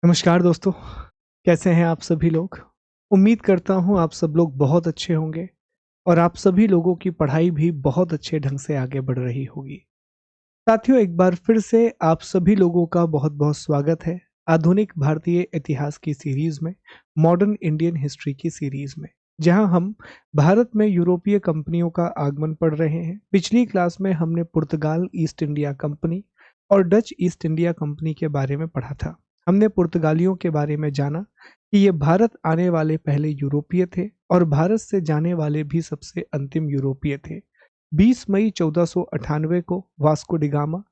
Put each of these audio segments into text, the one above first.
नमस्कार दोस्तों, कैसे हैं आप सभी लोग? उम्मीद करता हूँ आप सब लोग बहुत अच्छे होंगे और आप सभी लोगों की पढ़ाई भी बहुत अच्छे ढंग से आगे बढ़ रही होगी। साथियों, एक बार फिर से आप सभी लोगों का बहुत-बहुत स्वागत है आधुनिक भारतीय इतिहास की सीरीज़ में, मॉडर्न इंडियन हिस्ट्री की सीरीज़ में, जहाँ हम भारत में यूरोपीय कंपनियों का आगमन पढ़ रहे हैं। पिछली क्लास में हमने पुर्तगाल ईस्ट इंडिया कंपनी और डच ईस्ट इंडिया कंपनी के बारे में पढ़ा था। हमने पुर्तगालियों के बारे में जाना कि ये भारत आने वाले पहले यूरोपीय थे और भारत से जाने वाले भी सबसे अंतिम यूरोपीय थे। 20 मई 1498 को Vasco D gamma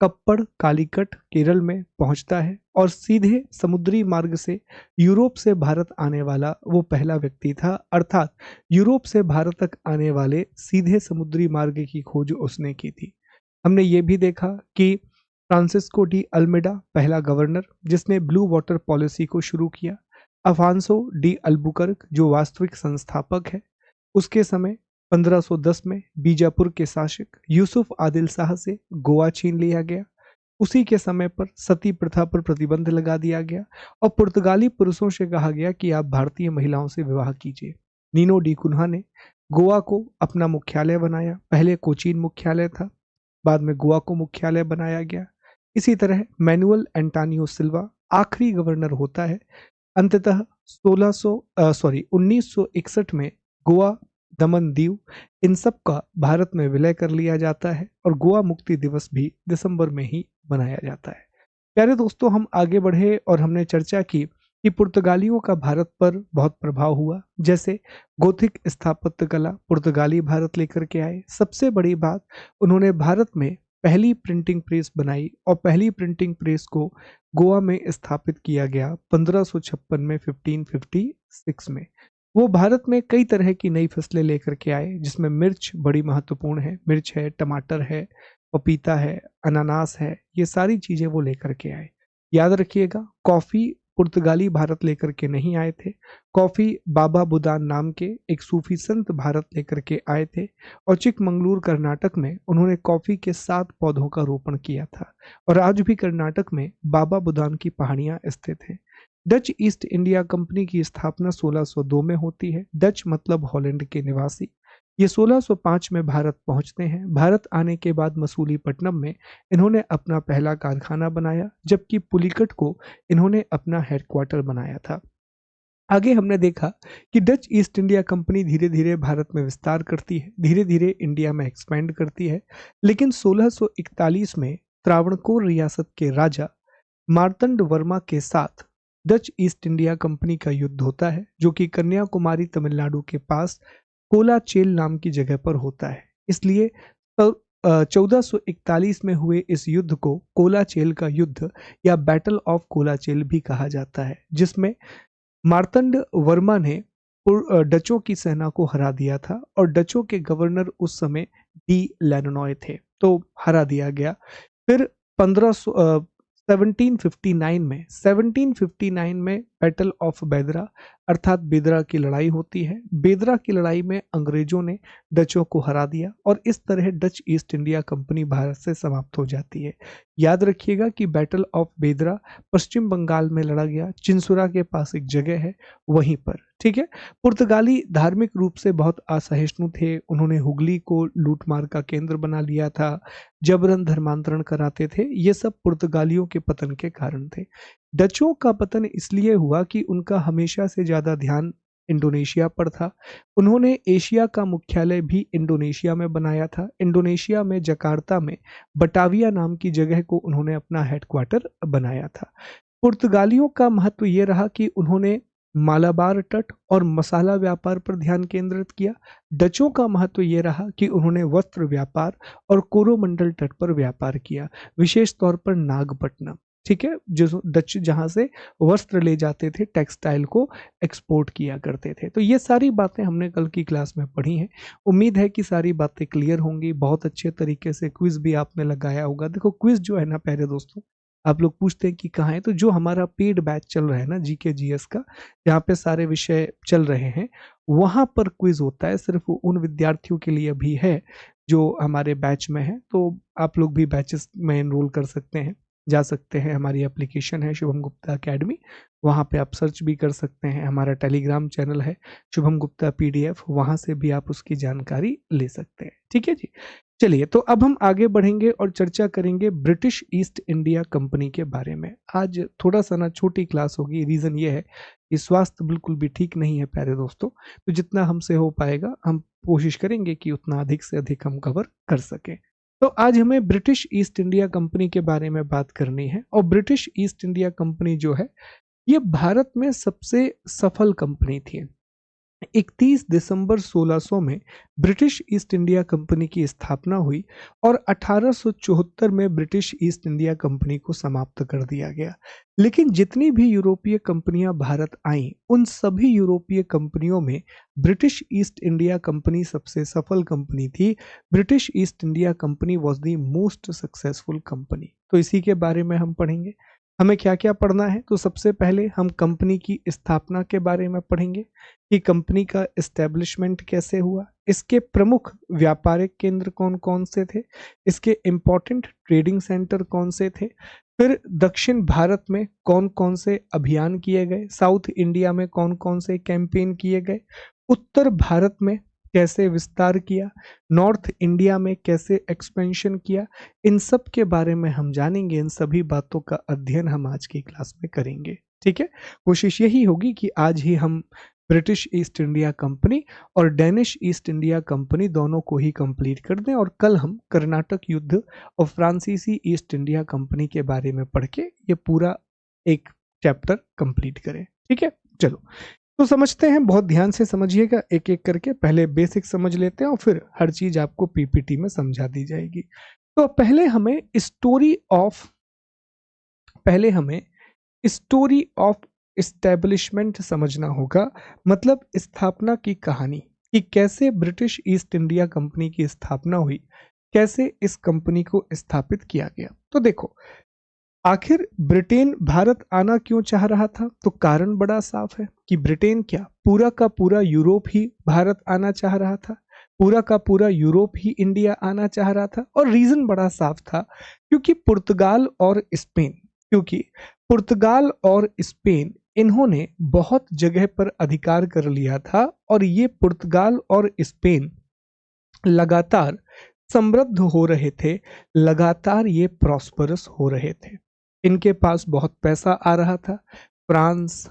Kappad Calicut Kerala में पहुंचता है और सीधे समुद्री मार्ग से यूरोप से भारत आने वाला वो पहला व्यक्ति था। अर्थात यूरोप से भारत तक आने वाले सीधे समुद्री मार्ग की खोज उसने की थी। हमने ये भी देखा कि फ्रांसिस्को डी अल्मेडा पहला गवर्नर जिसने ब्लू वाटर पॉलिसी को शुरू किया। अफांसो डी अल्बुकर्क जो वास्तविक संस्थापक है, उसके समय 1510 में बीजापुर के शासक यूसुफ आदिल शाह से गोवा छीन लिया गया। उसी के समय पर सती प्रथा पर प्रतिबंध लगा दिया गया और पुर्तगाली पुरुषों से कहा गया कि आप भारतीय महिलाओं से विवाह कीजिए। नीनो डी कुन्हा ने गोवा को अपना मुख्यालय बनाया। पहले कोचीन मुख्यालय था, बाद में गोवा को मुख्यालय बनाया गया। इसी तरह मैनुअल एंटानियो सिल्वा आखिरी गवर्नर होता है। अंततः 1961 में गोवा, दमन दीव इन सब का भारत में विलय कर लिया जाता है और गोवा मुक्ति दिवस भी दिसंबर में ही मनाया जाता है। प्यारे दोस्तों, हम आगे बढ़े और हमने चर्चा की कि पुर्तगालियों का भारत पर बहुत प्रभाव हुआ। जैसे गोथिक स्थापत्य कला पुर्तगाली भारत लेकर के आए। सबसे बड़ी बात, उन्होंने भारत में पहली प्रिंटिंग प्रेस बनाई और पहली प्रिंटिंग प्रेस को गोवा में स्थापित किया गया 1556 में, 1556 में। वो भारत में कई तरह की नई फसलें लेकर के आए, जिसमें मिर्च बड़ी महत्वपूर्ण है। मिर्च है, टमाटर है, पपीता है, अनानास है, ये सारी चीजें वो लेकर के आए। याद रखिएगा, कॉफी पुर्तगाली भारत लेकर के नहीं आए थे। कॉफी बाबा बुदान नाम के एक सूफी संत भारत लेकर के आए थे और चिकमंगलूर कर्नाटक में उन्होंने कॉफी के 7 पौधों का रोपण किया था और आज भी कर्नाटक में बाबा बुदान की पहाड़ियां स्थित हैं। डच ईस्ट इंडिया कंपनी की स्थापना 1602 में होती है। डच मतलब हॉलैंड के निवासी। ये 1605 में भारत पहुंचते हैं। भारत आने के बाद मसूलीपट्टनम में इन्होंने अपना पहला कारखाना बनाया, जबकि पुलिकट को इन्होंने अपना हेडक्वार्टर बनाया था। आगे हमने देखा कि डच ईस्ट इंडिया कंपनी धीरे धीरे भारत में विस्तार करती है, धीरे धीरे इंडिया में एक्सपेंड करती है। लेकिन 1641 में त्रावणकोर रियासत के राजा मार्तंड वर्मा के साथ डच ईस्ट इंडिया कंपनी का युद्ध होता है, जो कि कन्याकुमारी तमिलनाडु के पास कोलाचेल नाम की जगह पर होता है। इसलिए 1441 में हुए इस युद्ध को कोलाचेल का युद्ध या बैटल ऑफ कोलाचेल भी कहा जाता है, जिसमें मार्तंड वर्मा ने डचों की सेना को हरा दिया था और डचों के गवर्नर उस समय डी लेनोनॉय थे, तो हरा दिया गया। फिर 1759 में बैटल ऑफ बेदरा अर्थात बेदरा की लड़ाई होती है। बेदरा की लड़ाई में अंग्रेजों ने डचों को हरा दिया और इस तरह Dutch east India company Bharat से समाप्त हो जाती है। याद रखिएगा कि बैटल ऑफ बेदरा पश्चिम बंगाल में लड़ा गया, चिंसुरा के पास एक जगह है वहीं पर। ठीक है। पुर्तगाली धार्मिक रूप से बहुत असहिष्णु थे। उन्होंने हुगली को लूटमार का केंद्र बना लिया था, जबरन धर्मांतरण कराते थे। ये सब पुर्तगालियों के पतन के कारण थे। डचों का पतन इसलिए हुआ कि उनका हमेशा से ज्यादा ध्यान इंडोनेशिया पर था। उन्होंने एशिया का मुख्यालय भी इंडोनेशिया में बनाया था। इंडोनेशिया में जकार्ता में बटाविया नाम की जगह को उन्होंने अपना हेडक्वार्टर बनाया था। पुर्तगालियों का महत्व यह रहा कि उन्होंने मालाबार तट और मसाला व्यापार पर ध्यान केंद्रित किया। डचों का महत्व यह रहा कि उन्होंने वस्त्र व्यापार और कोरोमंडल तट पर व्यापार किया, विशेष तौर पर नागपट्टनम। ठीक है, जो डच जहां से वस्त्र ले जाते थे, टेक्सटाइल को एक्सपोर्ट किया करते थे। तो ये सारी बातें हमने कल की क्लास में पढ़ी हैं। उम्मीद है कि सारी बातें क्लियर होंगी। बहुत अच्छे तरीके से क्विज भी आपने लगाया होगा। देखो, क्विज जो है ना प्यारे दोस्तों, आप लोग पूछते हैं कि कहाँ है, तो जो हमारा पेड बैच चल रहा है ना जीके जीएस का, जहाँ पे सारे विषय चल रहे हैं, वहां पर क्विज होता है। सिर्फ उन विद्यार्थियों के लिए भी है जो हमारे बैच में है, तो आप लोग भी बैचेस में एनरोल कर सकते हैं। जा सकते हैं, हमारी एप्लीकेशन है शुभम गुप्ता एकेडमी, वहाँ पे आप सर्च भी कर सकते हैं। हमारा टेलीग्राम चैनल है शुभम गुप्ता PDF, वहाँ से भी आप उसकी जानकारी ले सकते हैं। ठीक है जी। चलिए, तो अब हम आगे बढ़ेंगे और चर्चा करेंगे ब्रिटिश ईस्ट इंडिया कंपनी के बारे में। आज थोड़ा सा ना छोटी क्लास होगी, रीज़न ये है कि स्वास्थ्य बिल्कुल भी ठीक नहीं है प्यारे दोस्तों, तो जितना हमसे हो पाएगा हम कोशिश करेंगे कि उतना अधिक से अधिक हम कवर कर सकें। तो आज हमें ब्रिटिश ईस्ट इंडिया कंपनी के बारे में बात करनी है, और ब्रिटिश ईस्ट इंडिया कंपनी जो है ये भारत में सबसे सफल कंपनी थी। 31 दिसंबर 1600 में ब्रिटिश ईस्ट इंडिया कंपनी की स्थापना हुई और 1874 में ब्रिटिश ईस्ट इंडिया कंपनी को समाप्त कर दिया गया। लेकिन जितनी भी यूरोपीय कंपनियां भारत आईं, उन सभी यूरोपीय कंपनियों में ब्रिटिश ईस्ट इंडिया कंपनी सबसे सफल कंपनी थी। British East India company was the most successful company. तो इसी के बारे में हम पढ़ेंगे। हमें क्या क्या पढ़ना है, तो सबसे पहले हम कंपनी की स्थापना के बारे में पढ़ेंगे कि कंपनी का एस्टेब्लिशमेंट कैसे हुआ, इसके प्रमुख व्यापारिक केंद्र कौन कौन से थे, इसके इम्पोर्टेंट ट्रेडिंग सेंटर कौन से थे, फिर दक्षिण भारत में कौन कौन से अभियान किए गए, साउथ इंडिया में कौन कौन से कैंपेन किए गए, उत्तर भारत में कैसे विस्तार किया, नॉर्थ इंडिया में कैसे एक्सपेंशन किया, इन सब के बारे में हम जानेंगे। इन सभी बातों का अध्ययन हम आज की क्लास में करेंगे। ठीक है, कोशिश यही होगी कि आज ही हम ब्रिटिश ईस्ट इंडिया कंपनी और डेनिश ईस्ट इंडिया कंपनी दोनों को ही कंप्लीट कर दें, और कल हम कर्नाटक युद्ध और फ्रांसीसी ईस्ट इंडिया कंपनी के बारे में पढ़ के ये पूरा एक चैप्टर कंप्लीट करें। ठीक है, चलो तो समझते हैं, बहुत ध्यान से समझिएगा, एक एक करके पहले बेसिक समझ लेते हैं और फिर हर चीज आपको PPT में समझा दी जाएगी। तो पहले हमें स्टोरी ऑफ एस्टेब्लिशमेंट समझना होगा, मतलब स्थापना की कहानी, कि कैसे ब्रिटिश ईस्ट इंडिया कंपनी की स्थापना हुई, कैसे इस कंपनी को स्थापित किया गया। तो देखो, आखिर ब्रिटेन भारत आना क्यों चाह रहा था, तो कारण बड़ा साफ है कि ब्रिटेन क्या पूरा का पूरा यूरोप ही भारत आना चाह रहा था, पूरा का पूरा यूरोप ही इंडिया आना चाह रहा था। और रीजन बड़ा साफ था, क्योंकि पुर्तगाल और स्पेन इन्होंने बहुत जगह पर अधिकार कर लिया था, और ये पुर्तगाल और स्पेन लगातार समृद्ध हो रहे थे, लगातार ये प्रॉस्परस हो रहे थे। इनके पास बहुत पैसा आ रहा था। फ्रांस,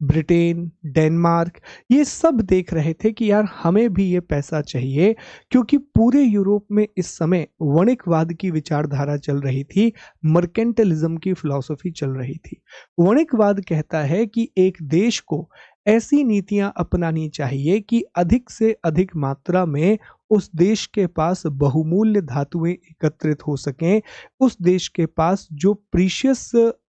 ब्रिटेन, डेनमार्क ये सब देख रहे थे कि यार हमें भी ये पैसा चाहिए, क्योंकि पूरे यूरोप में इस समय वणिकवाद की विचारधारा चल रही थी, मर्केंटलिज्म की फिलॉसफी चल रही थी। वणिकवाद कहता है कि एक देश को ऐसी नीतियां अपनानी चाहिए कि अधिक से अधिक मात्रा में उस देश के पास बहुमूल्य धातुएं एकत्रित हो सकें, उस देश के पास जो प्रीशियस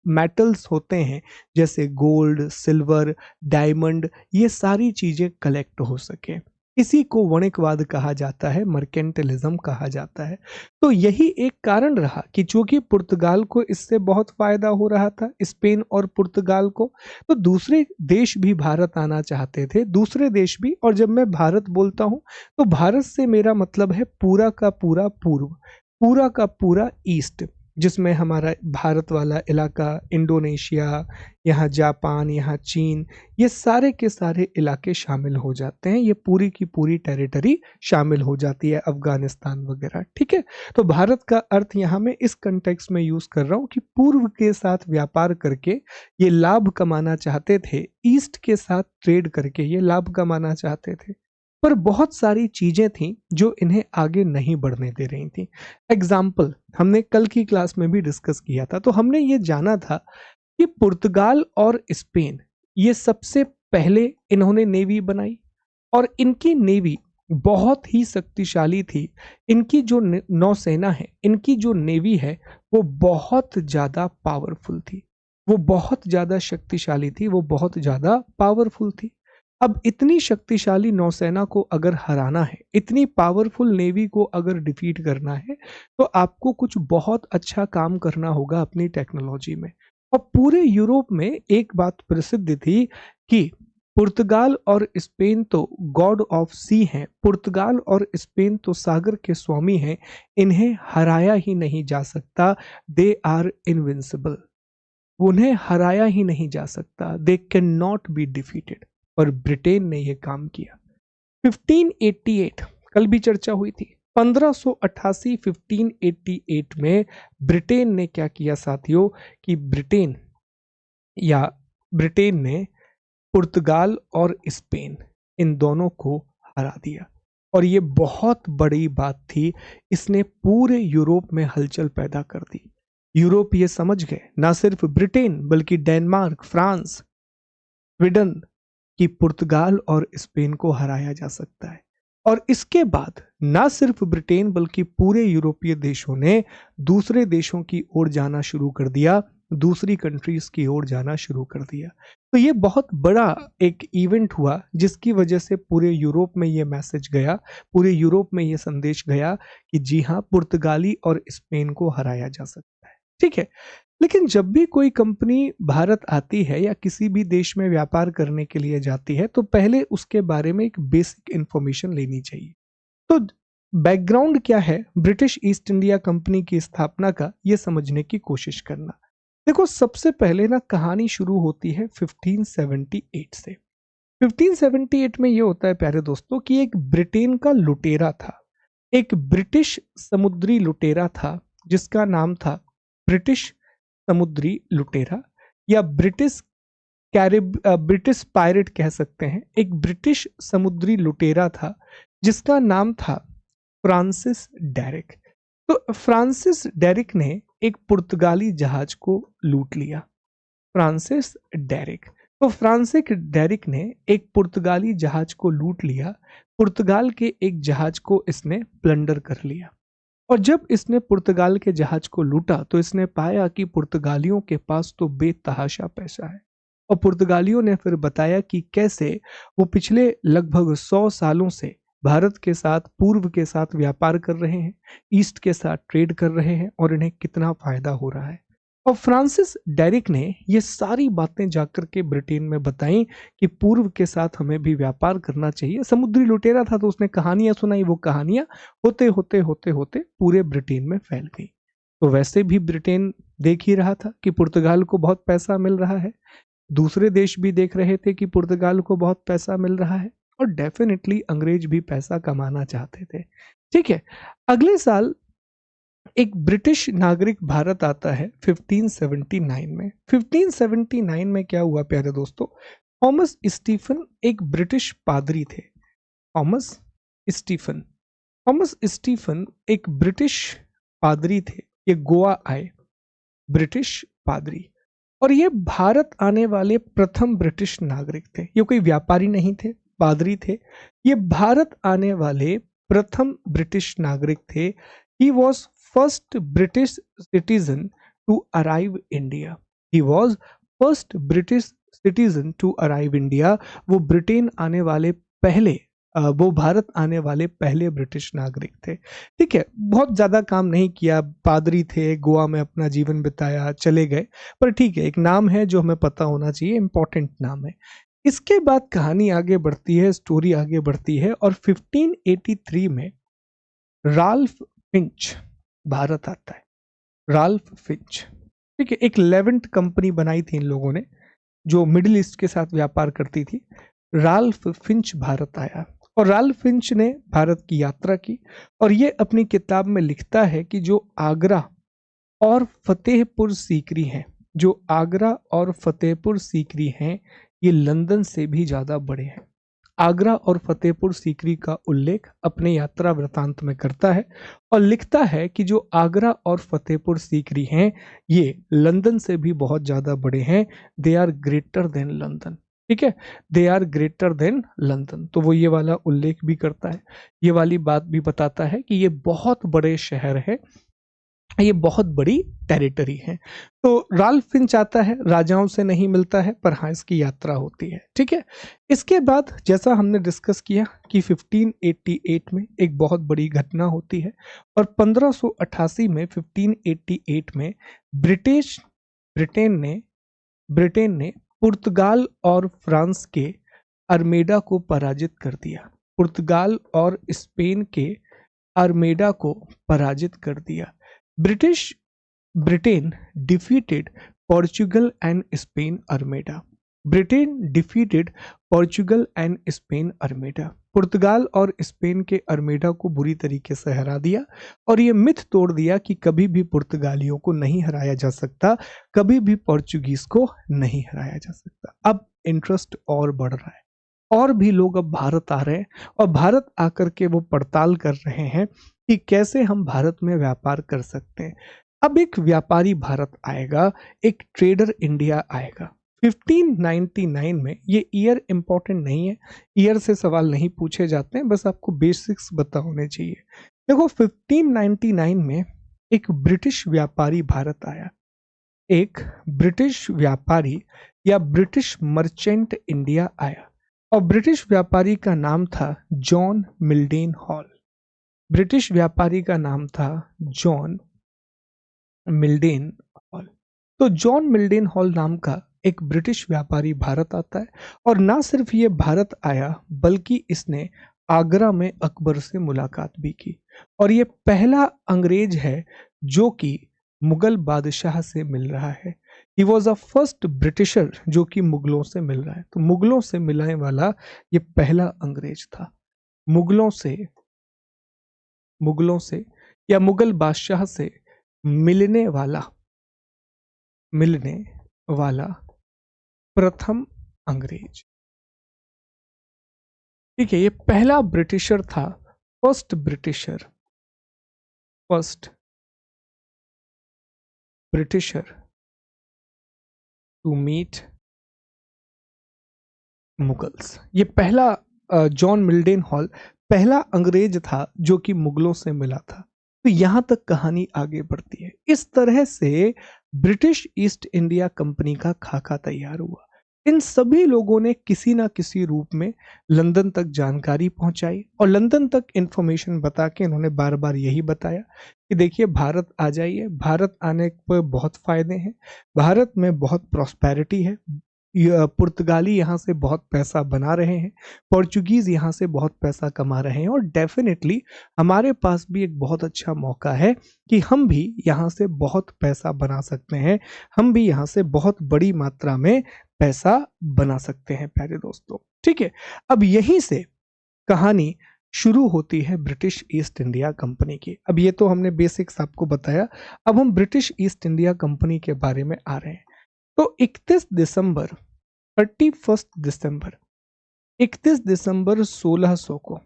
मेटल्स होते हैं जैसे गोल्ड, सिल्वर, डायमंड, ये सारी चीजें कलेक्ट हो सके। इसी को वणिकवाद कहा जाता है, मर्केंटलिज्म कहा जाता है। तो यही एक कारण रहा कि चूंकि पुर्तगाल को इससे बहुत फायदा हो रहा था, स्पेन और पुर्तगाल को, तो दूसरे देश भी भारत आना चाहते थे, दूसरे देश भी। और जब मैं भारत बोलता हूं तो भारत से मेरा मतलब है पूरा का पूरा पूर्व, पूरा का पूरा ईस्ट, जिसमें हमारा भारत वाला इलाका, इंडोनेशिया, यहाँ जापान, यहाँ चीन, ये सारे के सारे इलाके शामिल हो जाते हैं। ये पूरी की पूरी टेरिटरी शामिल हो जाती है, अफगानिस्तान वगैरह। ठीक है, तो भारत का अर्थ यहाँ मैं इस कंटेक्स्ट में यूज कर रहा हूँ कि पूर्व के साथ व्यापार करके ये लाभ कमाना चाहते थे, ईस्ट के साथ ट्रेड करके ये लाभ कमाना चाहते थे। पर बहुत सारी चीजें थी जो इन्हें आगे नहीं बढ़ने दे रही थी। एग्जाम्पल हमने कल की क्लास में भी डिस्कस किया था। तो हमने ये जाना था कि पुर्तगाल और स्पेन ये सबसे पहले इन्होंने नेवी बनाई, और इनकी नेवी बहुत ही शक्तिशाली थी। इनकी जो नौसेना है, इनकी जो नेवी है, वो बहुत ज्यादा पावरफुल थी, वो बहुत ज्यादा शक्तिशाली थी, वो बहुत ज्यादा पावरफुल थी। अब इतनी शक्तिशाली नौसेना को अगर हराना है, इतनी पावरफुल नेवी को अगर डिफीट करना है, तो आपको कुछ बहुत अच्छा काम करना होगा अपनी टेक्नोलॉजी में। और पूरे यूरोप में एक बात प्रसिद्ध थी कि पुर्तगाल और स्पेन तो गॉड ऑफ सी हैं, पुर्तगाल और स्पेन तो सागर के स्वामी हैं, इन्हें हराया ही नहीं जा सकता, दे आर इनविंसिबल। उन्हें हराया ही नहीं जा सकता, they can not be defeated. और ब्रिटेन ने यह काम किया। 1588 कल भी चर्चा हुई थी। 1588 1588 में ब्रिटेन ने क्या किया साथियों कि ब्रिटेन ने पुर्तगाल और स्पेन इन दोनों को हरा दिया। और ये बहुत बड़ी बात थी, इसने पूरे यूरोप में हलचल पैदा कर दी। यूरोप ये समझ गए, ना सिर्फ ब्रिटेन बल्कि डेनमार्क, फ्रांस, स्वीडन, कि पुर्तगाल और स्पेन को हराया जा सकता है। और इसके बाद ना सिर्फ ब्रिटेन बल्कि पूरे यूरोपीय देशों ने दूसरे देशों की ओर जाना शुरू कर दिया, दूसरी कंट्रीज की ओर जाना शुरू कर दिया। तो ये बहुत बड़ा एक इवेंट हुआ जिसकी वजह से पूरे यूरोप में ये मैसेज गया, पूरे यूरोप में ये संदेश गया कि जी हाँ, पुर्तगाली और स्पेन को हराया जा सकता है। ठीक है, लेकिन जब भी कोई कंपनी भारत आती है या किसी भी देश में व्यापार करने के लिए जाती है तो पहले उसके बारे में एक बेसिक इंफॉर्मेशन लेनी चाहिए। तो बैकग्राउंड क्या है ब्रिटिश ईस्ट इंडिया कंपनी की स्थापना का, ये समझने की कोशिश करना। देखो, सबसे पहले ना कहानी शुरू होती है 1578 से। 1578 में ये होता है प्यारे दोस्तों कि एक ब्रिटेन का लुटेरा था, एक ब्रिटिश समुद्री लुटेरा था जिसका नाम था ब्रिटिश समुद्री लुटेरा या ब्रिटिश पायरेट कह सकते हैं। एक ब्रिटिश समुद्री लुटेरा था जिसका नाम था फ्रांसिस डेरिक। तो फ्रांसिस डेरिक ने एक पुर्तगाली जहाज को लूट लिया। फ्रांसिस डेरिक ने एक पुर्तगाली जहाज को लूट लिया। पुर्तगाल के एक जहाज को इसने प्लंडर कर लिया। और जब इसने पुर्तगाल के जहाज को लूटा तो इसने पाया कि पुर्तगालियों के पास तो बेतहाशा पैसा है। और पुर्तगालियों ने फिर बताया कि कैसे वो पिछले लगभग 100 सालों से भारत के साथ, पूर्व के साथ व्यापार कर रहे हैं, ईस्ट के साथ ट्रेड कर रहे हैं और इन्हें कितना फायदा हो रहा है। और फ्रांसिस डेरिक ने ये सारी बातें जाकर के ब्रिटेन में बताई कि पूर्व के साथ हमें भी व्यापार करना चाहिए। समुद्री लुटेरा था तो उसने कहानियां सुनाई, वो कहानियां होते होते होते होते पूरे ब्रिटेन में फैल गई। तो वैसे भी ब्रिटेन देख ही रहा था कि पुर्तगाल को बहुत पैसा मिल रहा है, दूसरे देश भी देख रहे थे कि पुर्तगाल को बहुत पैसा मिल रहा है और डेफिनेटली अंग्रेज भी पैसा कमाना चाहते थे। ठीक है, अगले साल एक ब्रिटिश नागरिक भारत आता है 1579 में। 1579 में क्या हुआ प्यारे दोस्तों, थॉमस स्टीफन एक ब्रिटिश पादरी थे। थॉमस स्टीफन एक ब्रिटिश पादरी थे। ये गोवा आए, ब्रिटिश पादरी, और ये भारत आने वाले प्रथम ब्रिटिश नागरिक थे। ये कोई व्यापारी नहीं थे, पादरी थे। ये भारत आने वाले प्रथम ब्रिटिश नागरिक थे। He was first British citizen to arrive India. He was first British citizen to arrive India. वो ब्रिटेन आने वाले पहले वो भारत आने वाले पहले ब्रिटिश नागरिक थे। ठीक है, बहुत ज्यादा काम नहीं किया, पादरी थे, गोवा में अपना जीवन बिताया, चले गए, पर ठीक है, एक नाम है जो हमें पता होना चाहिए, इंपॉर्टेंट नाम है। इसके बाद कहानी आगे बढ़ती है, स्टोरी आगे बढ़ती है और 1583 में राल्फ फिंच भारत आता है। राल्फ फिंच, ठीक है, एक लेवेंट कंपनी बनाई थी इन लोगों ने जो मिडिल ईस्ट के साथ व्यापार करती थी। राल्फ फिंच भारत आया और राल्फ फिंच ने भारत की यात्रा की और ये अपनी किताब में लिखता है कि जो आगरा और फतेहपुर सीकरी हैं, जो आगरा और फतेहपुर सीकरी हैं, ये लंदन से भी ज्यादा बड़े हैं। आगरा और फतेहपुर सीकरी का उल्लेख अपने यात्रा वृतांत में करता है और लिखता है कि जो आगरा और फतेहपुर सीकरी हैं, ये लंदन से भी बहुत ज्यादा बड़े हैं। They are greater than London. ठीक है, they are greater than London. तो वो ये वाला उल्लेख भी करता है, ये वाली बात भी बताता है कि ये बहुत बड़े शहर है, ये बहुत बड़ी टेरिटरी है। तो राल्फ फिंच आता है, राजाओं से नहीं मिलता है, पर हाँ इसकी यात्रा होती है। ठीक है, इसके बाद जैसा हमने डिस्कस किया कि 1588 में एक बहुत बड़ी घटना होती है और 1588 में 1588 में ब्रिटेन ने पुर्तगाल और फ्रांस के आर्मेडा को पराजित कर दिया। पुर्तगाल और स्पेन के आर्मेडा को पराजित कर दिया। Britain defeated Portugal and Spain armada. Britain defeated Portugal and Spain armada. पुर्तगाल और स्पेन के आर्मेडा को बुरी तरीके से हरा दिया और ये मिथ तोड़ दिया कि कभी भी पुर्तगालियों को नहीं हराया जा सकता, कभी भी पोर्चुगीज को नहीं हराया जा सकता। अब इंटरेस्ट और बढ़ रहा है और भी लोग अब भारत आ रहे हैं और भारत आकर के वो पड़ताल कर रहे हैं कि कैसे हम भारत में व्यापार कर सकते हैं। अब एक व्यापारी भारत आएगा, एक ट्रेडर इंडिया आएगा। 1599 में, ये ईयर इंपॉर्टेंट नहीं है, ईयर से सवाल नहीं पूछे जाते हैं, बस आपको बेसिक्स पता होने चाहिए। देखो 1599 में एक ब्रिटिश व्यापारी भारत आया। एक ब्रिटिश व्यापारी या ब्रिटिश मर्चेंट इंडिया आया और ब्रिटिश व्यापारी का नाम था जॉन मिल्डेन हॉल। ब्रिटिश व्यापारी का नाम था जॉन मिल्डेन हॉल। तो जॉन मिल्डेन हॉल नाम का एक ब्रिटिश व्यापारी भारत आता है और ना सिर्फ ये भारत आया बल्कि इसने आगरा में अकबर से मुलाकात भी की और ये पहला अंग्रेज है जो कि मुगल बादशाह से मिल रहा है। He was a first britisher जो कि मुगलों से मिल रहा है। तो मुगलों से मिलने वाला ये पहला अंग्रेज था। मुगलों से या मुगल बादशाह से मिलने वाला प्रथम अंग्रेज। ठीक है, ये पहला ब्रिटिशर था, first Britisher to meet Mughals. ये पहला जॉन मिल्डेन हॉल पहला अंग्रेज था जो कि मुगलों से मिला था। तो यहां तक कहानी आगे बढ़ती है। इस तरह से ब्रिटिश ईस्ट इंडिया कंपनी का खाका तैयार हुआ। इन सभी लोगों ने किसी ना किसी रूप में लंदन तक जानकारी पहुंचाई और लंदन तक इंफॉर्मेशन बता के इन्होंने बार बार यही बताया कि देखिए भारत आ जाइए, भारत आने पर बहुत फायदे हैं, भारत में बहुत प्रॉस्पेरिटी है, पुर्तगाली यहाँ से बहुत पैसा बना रहे हैं, पोर्चुगीज यहाँ से बहुत पैसा कमा रहे हैं और डेफिनेटली हमारे पास भी एक बहुत अच्छा मौका है कि हम भी यहाँ से बहुत पैसा बना सकते हैं, हम भी यहाँ से बहुत बड़ी मात्रा में पैसा बना सकते हैं प्यारे दोस्तों। ठीक है, अब यहीं से कहानी शुरू होती है ब्रिटिश ईस्ट इंडिया कंपनी की। अब ये तो हमने बेसिक्स आपको बताया, अब हम ब्रिटिश ईस्ट इंडिया कंपनी के बारे में आ रहे हैं। तो 31 दिसंबर 1600 को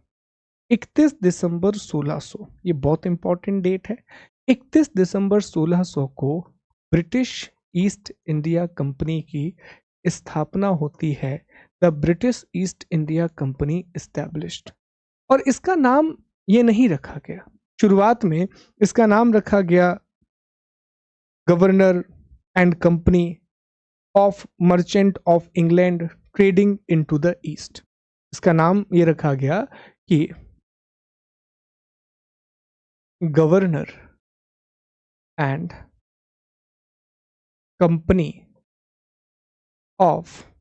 31 दिसंबर 1600, ये बहुत इंपॉर्टेंट डेट है। 31 दिसंबर 1600 को ब्रिटिश ईस्ट इंडिया कंपनी की स्थापना होती है। The British East India company established. और इसका नाम ये नहीं रखा गया, शुरुआत में इसका नाम रखा गया governor and company of merchant of England trading into the east. इसका नाम ये रखा गया कि governor and company of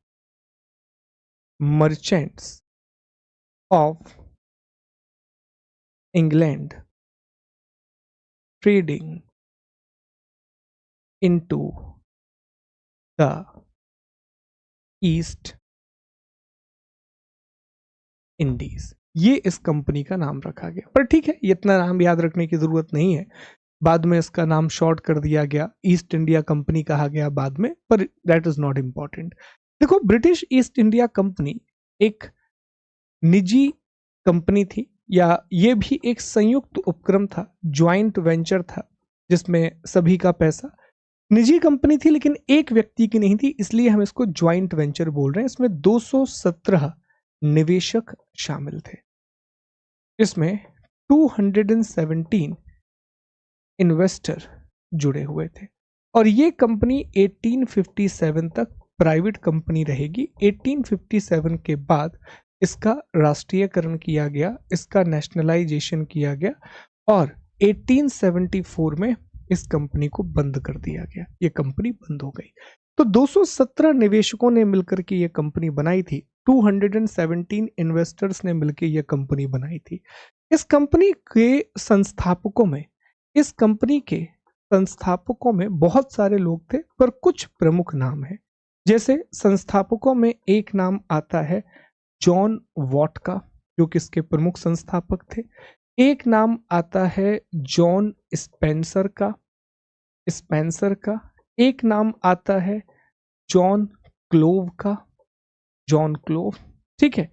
merchants of England trading into the east Indies, ये इस कंपनी का नाम रखा गया। पर ठीक है, इतना नाम याद रखने की जरूरत नहीं है, बाद में इसका नाम शॉर्ट कर दिया गया, ईस्ट इंडिया कंपनी कहा गया बाद में, पर दैट इज नॉट इंपॉर्टेंट। देखो ब्रिटिश ईस्ट इंडिया कंपनी एक निजी कंपनी थी, या ये भी एक संयुक्त उपक्रम था, ज्वाइंट वेंचर था, जिसमें सभी का पैसा, निजी कंपनी थी लेकिन एक व्यक्ति की नहीं थी, इसलिए हम इसको ज्वाइंट वेंचर बोल रहे हैं। इसमें 217 निवेशक शामिल थे, इसमें 217 इन्वेस्टर जुड़े हुए थे और ये कंपनी 1857 तक प्राइवेट कंपनी रहेगी। 1857 के बाद इसका राष्ट्रीयकरण किया गया, इसका नेशनलाइजेशन किया गया और 1874 में इस कंपनी को बंद कर दिया गया, ये कंपनी बंद हो गई। तो 217 निवेशकों ने मिलकर के ये कंपनी बनाई थी 217 इन्वेस्टर्स ने मिलकर यह कंपनी बनाई थी। इस कंपनी के संस्थापकों में बहुत सारे लोग थे, पर कुछ प्रमुख नाम हैं। जैसे संस्थापकों में एक नाम आता है जॉन वॉट का, जो कि इसके प्रमुख संस्थापक थे। एक नाम आता है जॉन स्पेंसर का। एक नाम आता है जॉन क्लोव का, जॉन क्लोव। ठीक है।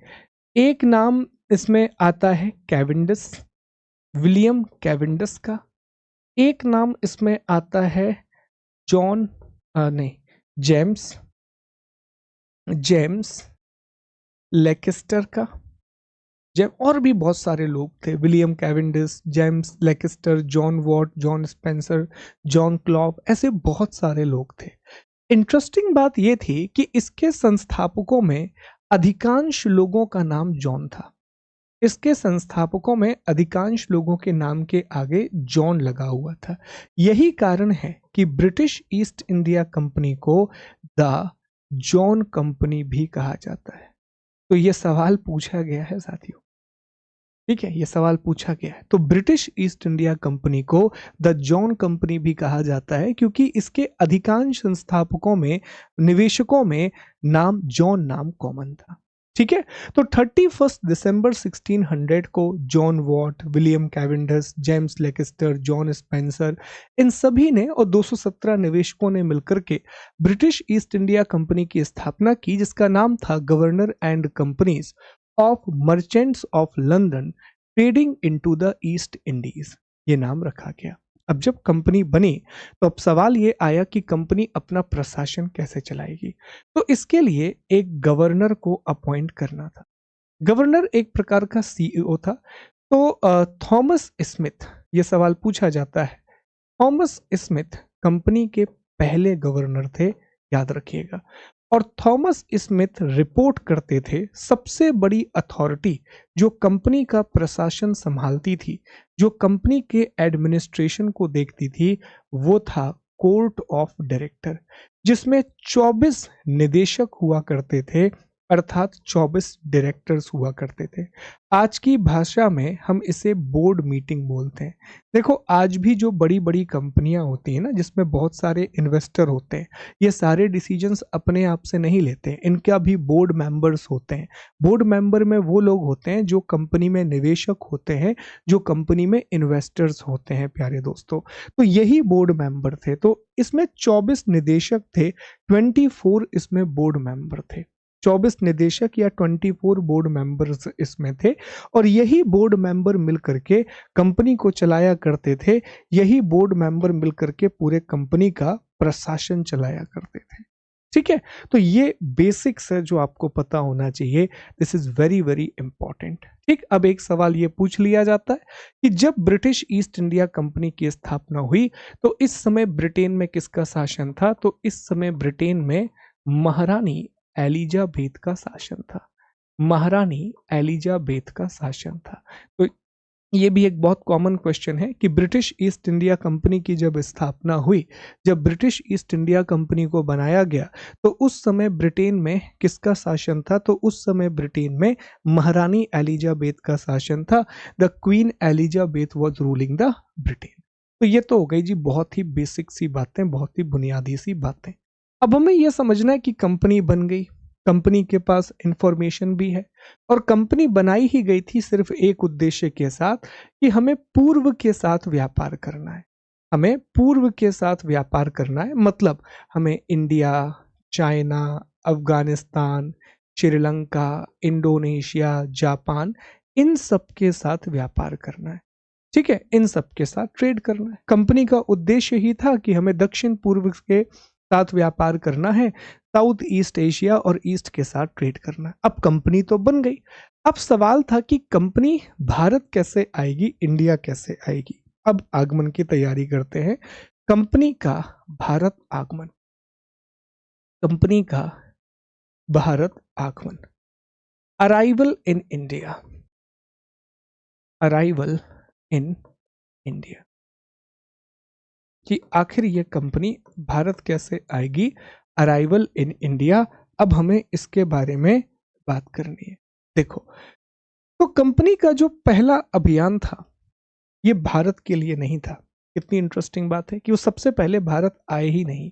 एक नाम इसमें आता है विलियम कैवेंडिश का। एक नाम इसमें आता है जेम्स लेकिस्टर का। और भी बहुत सारे लोग थे, William Cavendish, James Lancaster, John Watt, John Spencer, John Clove, ऐसे बहुत सारे लोग थे। इंटरेस्टिंग बात यह थी कि इसके संस्थापकों में अधिकांश लोगों का नाम जॉन था। इसके संस्थापकों में अधिकांश लोगों के नाम के आगे जॉन लगा हुआ था। यही कारण है कि ब्रिटिश ईस्ट इंडिया कंपनी को द जॉन कंपनी भी कहा जाता है। तो यह सवाल पूछा गया है साथियों, ठीक है, यह सवाल पूछा गया है। तो ब्रिटिश ईस्ट इंडिया कंपनी को द जॉन कंपनी भी कहा जाता है क्योंकि इसके अधिकांश संस्थापकों में, निवेशकों में नाम जॉन नाम कॉमन था। ठीक है। तो 31 दिसंबर 1600 को John Watt, William Cavendish, James Lancaster, John Spencer, इन सभी ने और 217 निवेशकों ने मिलकर के ब्रिटिश ईस्ट इंडिया कंपनी की स्थापना की, जिसका नाम था governor and companies of merchants of London trading into the east Indies, ये नाम रखा गया। अब जब कंपनी बनी तो अब सवाल ये आया कि कंपनी अपना प्रशासन कैसे चलाएगी। तो इसके लिए एक गवर्नर को अपॉइंट करना था। गवर्नर एक प्रकार का सीईओ था। तो थॉमस स्मिथ, ये सवाल पूछा जाता है, थॉमस स्मिथ कंपनी के पहले गवर्नर थे, याद रखिएगा। और थॉमस स्मिथ रिपोर्ट करते थे सबसे बड़ी अथॉरिटी जो कंपनी का प्रशासन संभालती थी, जो कंपनी के एडमिनिस्ट्रेशन को देखती थी, वो था कोर्ट ऑफ डायरेक्टर, जिसमें 24 निदेशक हुआ करते थे, अर्थात 24 डायरेक्टर्स हुआ करते थे। आज की भाषा में हम इसे बोर्ड मीटिंग बोलते हैं। देखो, आज भी जो बड़ी बड़ी कंपनियां होती हैं ना, जिसमें बहुत सारे इन्वेस्टर होते हैं, ये सारे डिसीजंस अपने आप से नहीं लेते हैं, इनका भी बोर्ड मेंबर्स होते हैं। बोर्ड मेंबर में वो लोग होते हैं जो कंपनी में निवेशक होते हैं, जो कंपनी में इन्वेस्टर्स होते हैं, प्यारे दोस्तों। तो यही बोर्ड मेंबर थे। तो इसमें 24 निदेशक थे, 24 इसमें बोर्ड मेंबर थे। 24 निदेशक या 24 बोर्ड मेंबर्स इसमें थे, और यही बोर्ड मेंबर मिलकर के कंपनी को चलाया करते थे। यही बोर्ड मेंबर मिलकर के पूरे कंपनी का प्रशासन चलाया करते थे। ठीक है। तो ये बेसिक्स है जो आपको पता होना चाहिए। This is very very important. ठीक। अब एक सवाल ये पूछ लिया जाता है कि जब ब्रिटिश ईस्ट इंडिया कंपनी की स्थापना हुई तो इस समय ब्रिटेन में किसका शासन था? तो इस समय ब्रिटेन में महारानी एलिजाबेथ का शासन था। महारानी एलिजाबेथ का शासन था। तो ये भी एक बहुत कॉमन क्वेश्चन है कि ब्रिटिश ईस्ट इंडिया कंपनी की जब स्थापना हुई, जब ब्रिटिश ईस्ट इंडिया कंपनी को बनाया गया, तो उस समय ब्रिटेन में किसका शासन था? तो उस समय ब्रिटेन में महारानी एलिजाबेथ का शासन था। The queen Elizabeth was ruling the Britain. तो ये तो हो गई जी बहुत ही बेसिक सी बातें, बहुत ही बुनियादी सी बातें। अब हमें यह समझना है कि कंपनी बन गई, कंपनी के पास इंफॉर्मेशन भी है, और कंपनी बनाई ही गई थी सिर्फ एक उद्देश्य के साथ कि हमें पूर्व के साथ व्यापार करना है। हमें पूर्व के साथ व्यापार करना है, मतलब हमें India, China, Afghanistan, Sri Lanka, Indonesia, Japan, इन सब के साथ व्यापार करना है। ठीक है, इन सब के साथ ट्रेड करना है। कंपनी का उद्देश्य ही था कि हमें दक्षिण पूर्व के साथ व्यापार करना है, साउथ ईस्ट एशिया और ईस्ट के साथ ट्रेड करना है। अब कंपनी तो बन गई। अब सवाल था कि कंपनी भारत कैसे आएगी, इंडिया कैसे आएगी। अब आगमन की तैयारी करते हैं। कंपनी का भारत आगमन, कंपनी का भारत आगमन, arrival in India, arrival in India, कि आखिर ये कंपनी भारत कैसे आएगी, अराइवल इन इंडिया। अब हमें इसके बारे में बात करनी है। देखो, तो कंपनी का जो पहला अभियान था ये भारत के लिए नहीं था। कितनी इंटरेस्टिंग बात है कि वो सबसे पहले भारत आए ही नहीं।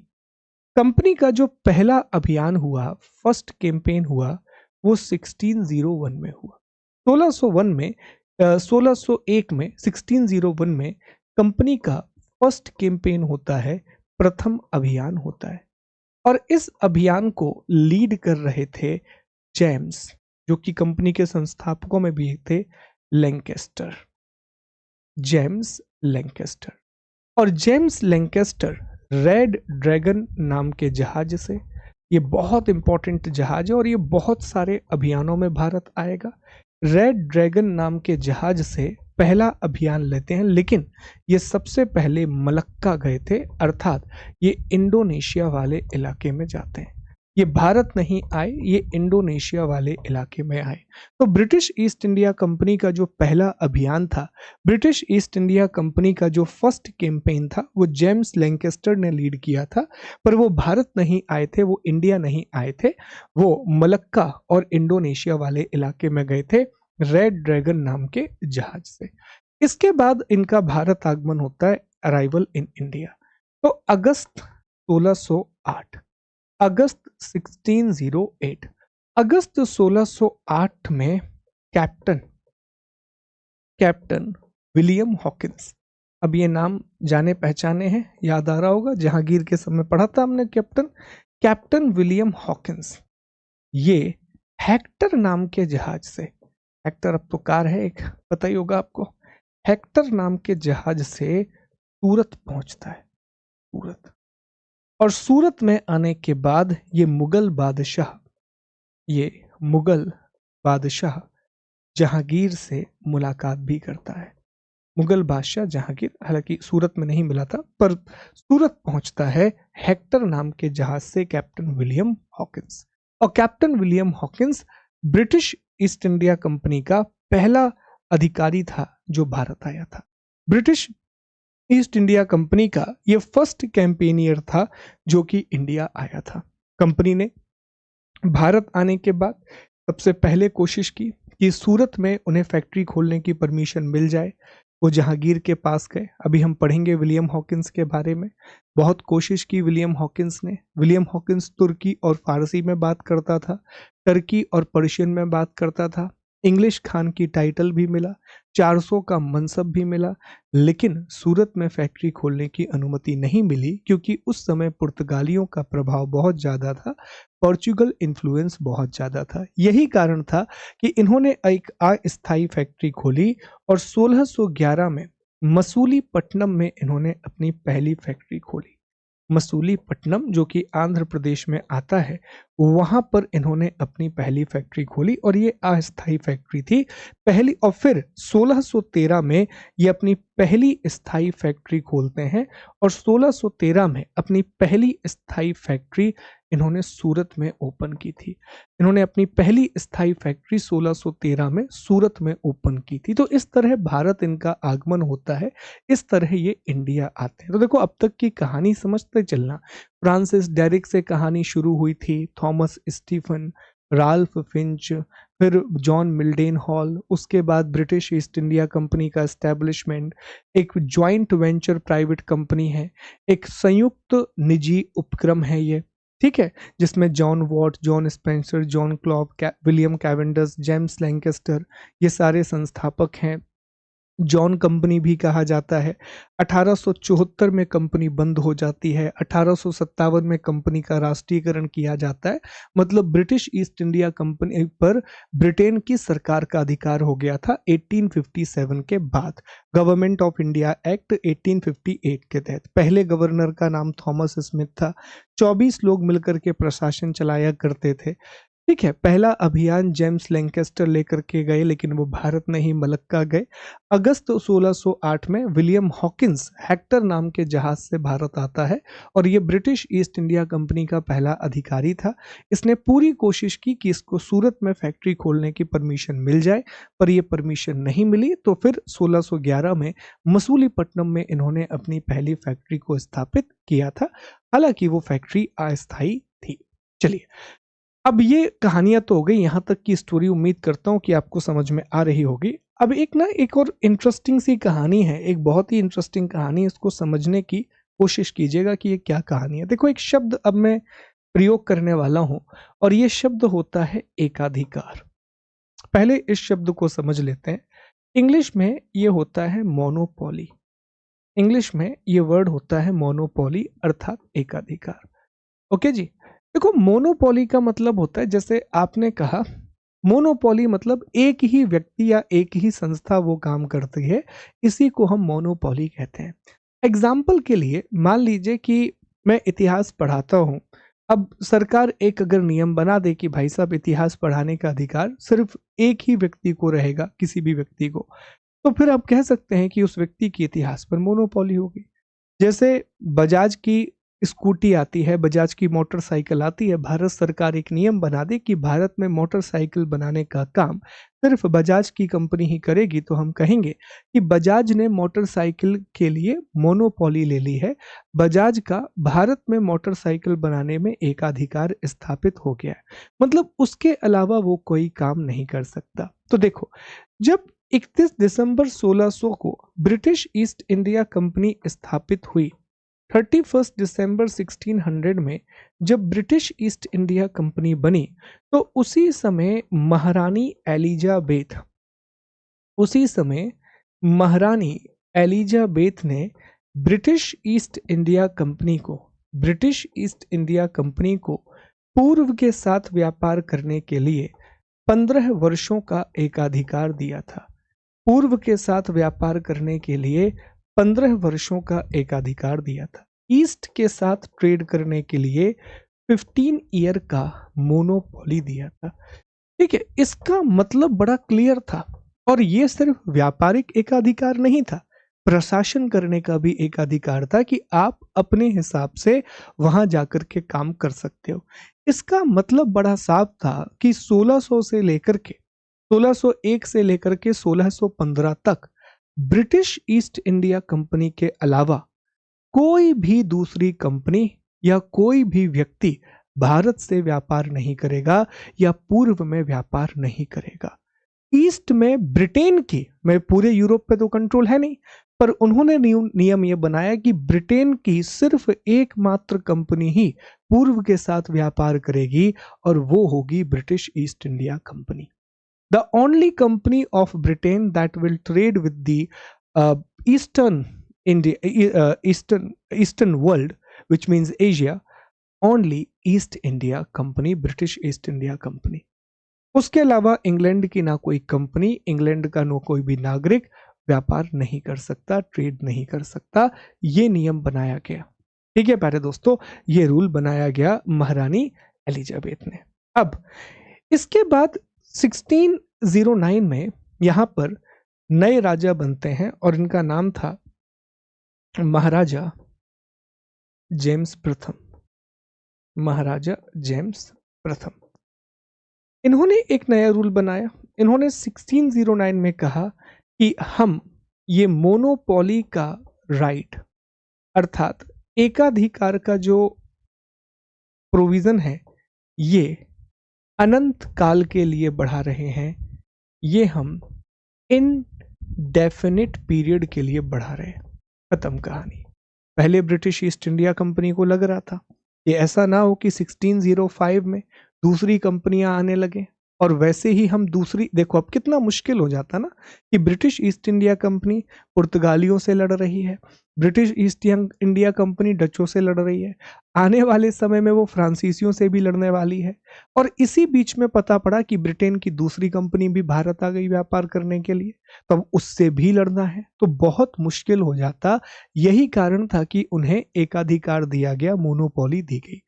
कंपनी का जो पहला अभियान हुआ, फर्स्ट कैंपेन हुआ, वो 1601 में हुआ। 1601 में 1601 में 1601 में कंपनी का फर्स्ट कैंपेन होता है, प्रथम अभियान होता है। और इस अभियान को लीड कर रहे थे जेम्स, जो कि कंपनी के संस्थापकों में भी थे, लैंकेस्टर, जेम्स लैंकेस्टर। और जेम्स लैंकेस्टर रेड ड्रैगन नाम के जहाज से, ये बहुत इंपॉर्टेंट जहाज है और ये बहुत सारे अभियानों में भारत आएगा। रेड ड्रैगन नाम के जहाज से पहला अभियान लेते हैं, लेकिन ये सबसे पहले मलक्का गए थे, अर्थात ये इंडोनेशिया वाले इलाके में जाते हैं। ये भारत नहीं आए, ये इंडोनेशिया वाले इलाके में आए। तो ब्रिटिश ईस्ट इंडिया कंपनी का जो पहला अभियान था, ब्रिटिश ईस्ट इंडिया कंपनी का जो फर्स्ट कैंपेन था, वो जेम्स लैंकेस्टर ने लीड किया था। पर वो भारत नहीं आए थे, वो इंडिया नहीं आए थे, वो मलक्का और इंडोनेशिया वाले इलाके में गए थे रेड ड्रैगन नाम के जहाज से। इसके बाद इनका भारत आगमन होता है, अराइवल इन इंडिया। तो अगस्त 1608, अगस्त 1608, अगस्त 1608 में कैप्टन विलियम हॉकिंस, अब ये नाम जाने पहचाने हैं, याद आ रहा होगा, जहांगीर के समय पढ़ा था हमने कैप्टन विलियम हॉकिंस, ये हेक्टर नाम के जहाज से, हेक्टर अब तो कार है एक, पता ही होगा आपको, हेक्टर नाम के जहाज से सूरत पहुंचता है, सूरत। और सूरत में आने के बाद ये मुगल बादशाह जहांगीर से मुलाकात भी करता है। मुगल बादशाह जहांगीर, हालांकि सूरत में नहीं मिला था, पर सूरत पहुंचता है हेक्टर नाम के जहाज से कैप्टन विलियम हॉकिंस। और captain William Hawkins British East India company का पहला अधिकारी था जो भारत आया था। ब्रिटिश ईस्ट इंडिया कंपनी का यह फर्स्ट कैंपेनियर था जो कि इंडिया आया था। कंपनी ने भारत आने के बाद सबसे पहले कोशिश की कि सूरत में उन्हें फैक्ट्री खोलने की परमिशन मिल जाए। वो जहांगीर के पास गए, अभी हम पढ़ेंगे विलियम हॉकिंस के बारे में। बहुत कोशिश की विलियम हॉकिंस ने। विलियम हॉकिंस तुर्की और फारसी में बात करता था, टर्की और पर्शियन में बात करता था, इंग्लिश खान की टाइटल भी मिला, 400 का मनसब भी मिला, लेकिन सूरत में फैक्ट्री खोलने की अनुमति नहीं मिली क्योंकि उस समय पुर्तगालियों का प्रभाव बहुत ज़्यादा था, पोर्चुगल इन्फ्लुएंस बहुत ज़्यादा था। यही कारण था कि इन्होंने एक अस्थायी फैक्ट्री खोली और 1611 में मसूलीपट्टनम में इन्होंने अपनी पहली फैक्ट्री खोली। मसूलीपट्टनम जो कि आंध्र प्रदेश में आता है, वहां पर इन्होंने अपनी पहली फैक्ट्री खोली और ये अस्थायी फैक्ट्री थी पहली। और फिर 1613 में ये अपनी पहली स्थायी फैक्ट्री खोलते हैं और 1613 में अपनी पहली स्थायी फैक्ट्री इन्होंने सूरत में ओपन की थी। इन्होंने अपनी पहली स्थायी फैक्ट्री 1613 में सूरत में ओपन की थी। तो इस तरह भारत इनका आगमन होता है, इस तरह ये इंडिया आते हैं। तो देखो, अब तक की कहानी समझते चलना। फ्रांसिस डेरिक से कहानी शुरू हुई थी, थॉमस स्टीफन, राल्फ फिंच, फिर जॉन मिल्डेन हॉल, उसके बाद ब्रिटिश ईस्ट इंडिया कंपनी का एस्टेब्लिशमेंट, एक जॉइंट वेंचर प्राइवेट कंपनी है, एक संयुक्त निजी उपक्रम है ये, ठीक है, जिसमें John Watt, John Spencer, John Klopp, William Cavendish, James Lancaster, ये सारे संस्थापक हैं। जॉन कंपनी भी कहा जाता है। 1874 में कंपनी बंद हो जाती है, 1857 में कंपनी का राष्ट्रीयकरण किया जाता है। मतलब ब्रिटिश ईस्ट इंडिया कंपनी पर ब्रिटेन की सरकार का अधिकार हो गया था 1857 के बाद, गवर्नमेंट ऑफ इंडिया एक्ट 1858 के तहत। पहले गवर्नर का नाम थॉमस स्मिथ था, 24 लोग मिलकर के प्रशासन चलाया करते थे, ठीक है। पहला अभियान जेम्स लैंकेस्टर लेकर के गए, लेकिन वो भारत नहीं मलक्का गए। अगस्त 1608 में विलियम हॉकिंस हेक्टर नाम के जहाज से भारत आता है और ये ब्रिटिश ईस्ट इंडिया कंपनी का पहला अधिकारी था। इसने पूरी कोशिश की कि इसको सूरत में फैक्ट्री खोलने की परमिशन मिल जाए, पर ये परमिशन नहीं मिली। तो फिर 1611 में मसूलीपट्टनम में इन्होंने अपनी पहली फैक्ट्री को स्थापित किया था। हालांकि वो फैक्ट्री अस्थायी थी। चलिए, अब ये कहानियां तो हो गई, यहां तक की स्टोरी उम्मीद करता हूं कि आपको समझ में आ रही होगी। अब एक और इंटरेस्टिंग सी कहानी है, एक बहुत ही इंटरेस्टिंग कहानी, इसको समझने की कोशिश कीजिएगा कि ये क्या कहानी है। देखो, एक शब्द अब मैं प्रयोग करने वाला हूं और ये शब्द होता है एकाधिकार। पहले इस शब्द को समझ लेते हैं। इंग्लिश में ये होता है मोनोपोली। इंग्लिश में ये वर्ड होता है मोनोपोली अर्थात एकाधिकार। ओके जी। देखो, मोनोपोली का मतलब होता है, जैसे आपने कहा, मोनोपोली मतलब एक ही व्यक्ति या एक ही संस्था वो काम करती है, इसी को हम मोनोपोली कहते हैं। एग्जाम्पल के लिए मान लीजिए कि मैं इतिहास पढ़ाता हूं। अब सरकार एक अगर नियम बना दे कि भाई साहब, इतिहास पढ़ाने का अधिकार सिर्फ एक ही व्यक्ति को रहेगा, किसी भी व्यक्ति को, तो फिर आप कह सकते हैं कि उस व्यक्ति की इतिहास पर मोनोपोली होगी। जैसे बजाज की स्कूटी आती है, बजाज की मोटरसाइकिल आती है, भारत सरकार एक नियम बना दे कि भारत में मोटरसाइकिल बनाने का काम सिर्फ बजाज की कंपनी ही करेगी, तो हम कहेंगे कि बजाज ने मोटरसाइकिल के लिए मोनोपोली ले ली है। बजाज का भारत में मोटरसाइकिल बनाने में एकाधिकार स्थापित हो गया है, मतलब उसके अलावा वो कोई काम नहीं कर सकता। तो देखो, जब 31 दिसंबर 1600 को ब्रिटिश ईस्ट इंडिया कंपनी स्थापित हुई, 31 दिसंबर 1600 में जब ब्रिटिश ईस्ट इंडिया कंपनी बनी, तो उसी समय महारानी एलिजाबेथ ने ब्रिटिश ईस्ट इंडिया कंपनी को पूर्व के साथ व्यापार करने के लिए 15 वर्षों का एकाधिकार दिया था। पूर्व के साथ व्यापार करने के लिए 15 वर्षों का एकाधिकार दिया था। ईस्ट के साथ ट्रेड करने के लिए 15 ईयर का मोनोपोली दिया था। ठीक है, इसका मतलब बड़ा क्लियर था। और ये सिर्फ व्यापारिक एकाधिकार नहीं था, प्रशासन करने का भी एकाधिकार था कि आप अपने हिसाब से वहां जाकर के काम कर सकते हो। इसका मतलब बड़ा साफ था कि 1601 से लेकर के 1615 तक ब्रिटिश ईस्ट इंडिया कंपनी के अलावा कोई भी दूसरी कंपनी या कोई भी व्यक्ति भारत से व्यापार नहीं करेगा या पूर्व में व्यापार नहीं करेगा। ईस्ट में ब्रिटेन की, मैं पूरे यूरोप पे तो कंट्रोल है नहीं, पर उन्होंने नियम यह बनाया कि ब्रिटेन की सिर्फ एकमात्र कंपनी ही पूर्व के साथ व्यापार करेगी और वो होगी British East India company. The only company of Britain that will trade with the Eastern Eastern world, which means Asia, only East India Company, British East India Company। उसके अलावा इंग्लैंड की ना कोई कंपनी, इंग्लैंड का no कोई भी नागरिक व्यापार नहीं कर सकता, ट्रेड नहीं कर सकता। ये नियम बनाया गया। ठीक है प्यारे दोस्तों, ये रूल बनाया गया महारानी एलिजाबेथ ने। अब इसके बाद 1609 में यहां पर नए राजा बनते हैं और इनका नाम था महाराजा जेम्स प्रथम। महाराजा जेम्स प्रथम, इन्होंने एक नया रूल बनाया। इन्होंने 1609 में कहा कि हम ये मोनोपोली का राइट अर्थात एकाधिकार का जो प्रोविजन है, ये अनंत काल के लिए बढ़ा रहे हैं। ये हम इनडेफिनिट पीरियड के लिए बढ़ा रहे हैं। खत्म कहानी। पहले ब्रिटिश ईस्ट इंडिया कंपनी को लग रहा था कि ऐसा ना हो कि 1605 में दूसरी कंपनियां आने लगे और वैसे ही हम दूसरी, देखो अब कितना मुश्किल हो जाता ना कि ब्रिटिश ईस्ट इंडिया कंपनी पुर्तगालियों से लड़ रही है, ब्रिटिश ईस्ट इंडिया कंपनी डचों से लड़ रही है, आने वाले समय में वो फ्रांसीसियों से भी लड़ने वाली है। और इसी बीच में पता पड़ा कि ब्रिटेन की दूसरी कंपनी भी भारत आ गई व्यापार करने के लिए, तो अब उससे भी लड़ना है, तो बहुत मुश्किल हो जाता। यही कारण था कि उन्हें एकाधिकार दिया गया, मोनोपोली दी गई।